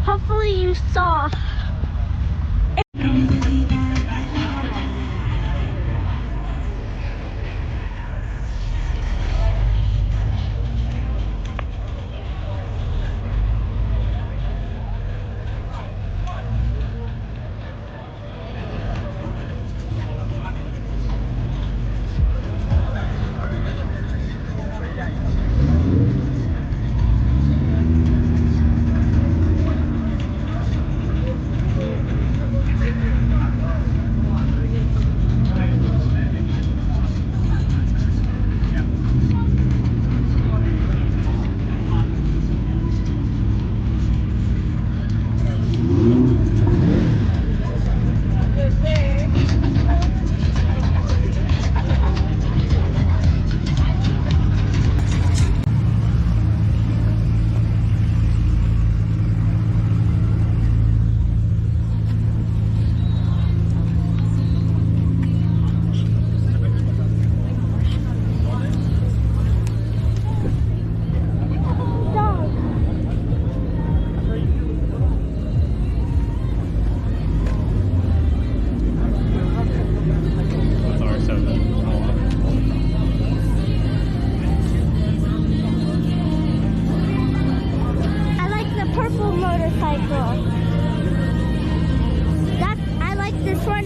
Hopefully you saw.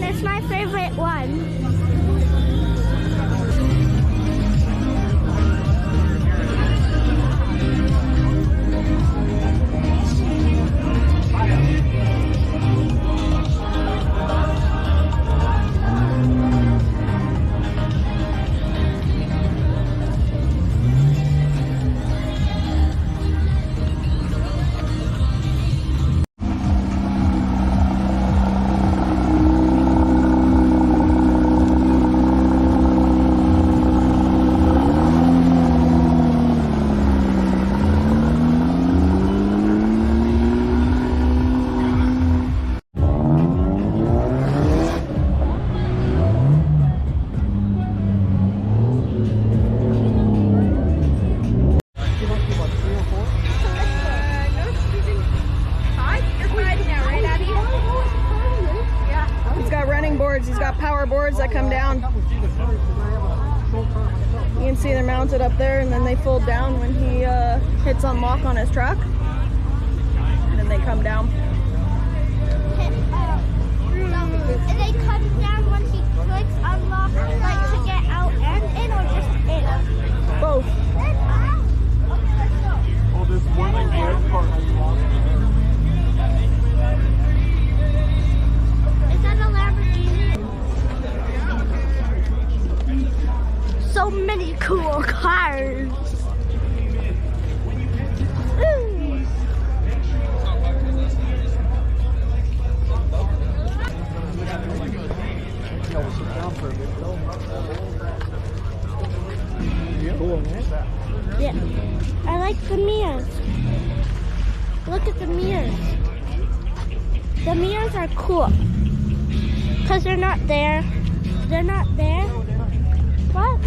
It's my favorite one. He's got power boards that come down. You can see they're mounted up there, and then they fold down when he hits unlock on his truck. And then they come down. And they come down when he clicks unlock, like to get out and in, or just in? Both. Oh, this one red part. So many cool cars. Yeah, I like the mirrors. Look at the mirrors. The mirrors are cool because they're not there. They're not there. What?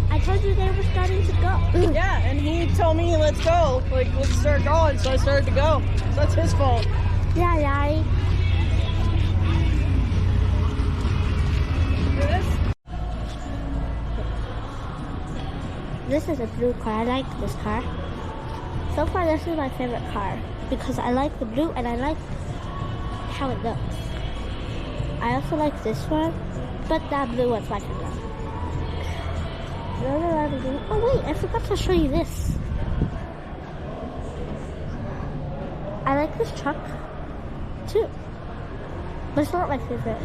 I told you they were starting to go. Yeah, and he told me, let's go. Like, let's start going. So I started to go. So that's his fault. Yeah, yeah. This is a blue car. I like this car. So far, this is my favorite car because I like the blue and I like how it looks. I also like this one, but that blue one's my favorite. Oh wait, I forgot to show you this. I like this truck too, but it's not my favorite.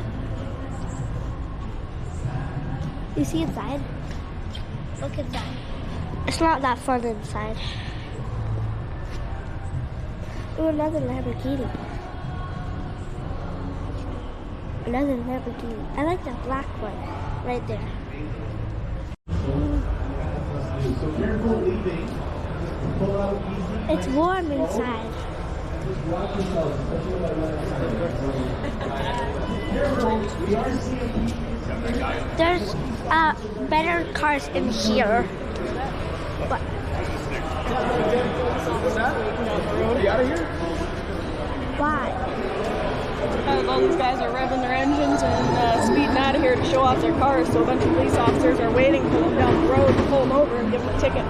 You see inside? Look inside. It's not that fun inside. Oh, another Lamborghini. Another Lamborghini. I like that black one right there. It's warm inside. There's better cars in here. But why? All these guys are revving their engines and speeding out of here to show off their cars, so a bunch of police officers are waiting for them down the road to pull them over and give them a ticket.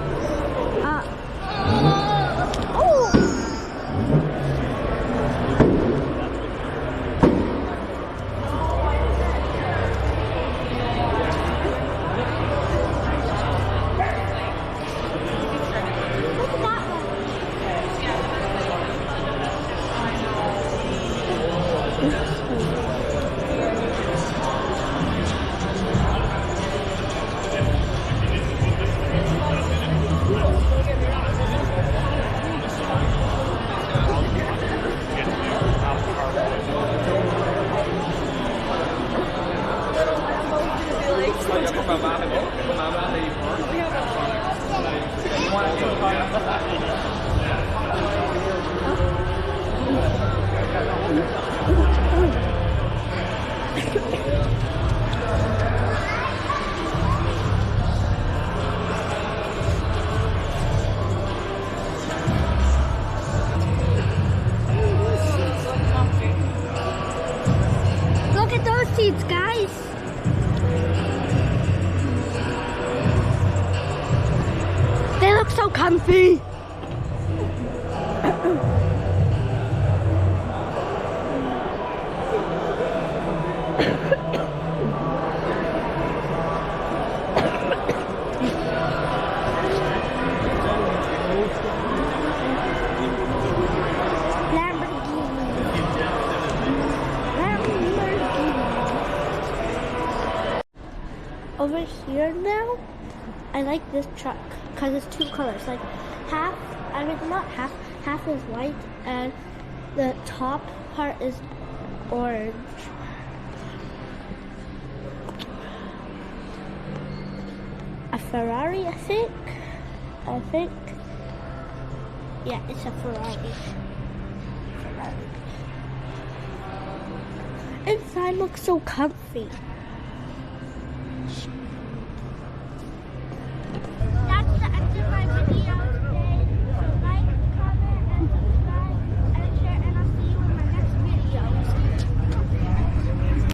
Look at those seats, guys. They look so comfy. Over here now, I like this truck because it's two colors. Like half, I mean not half, half is white and the top part is orange. A Ferrari, I think. Yeah, it's a Ferrari. Inside looks so comfy.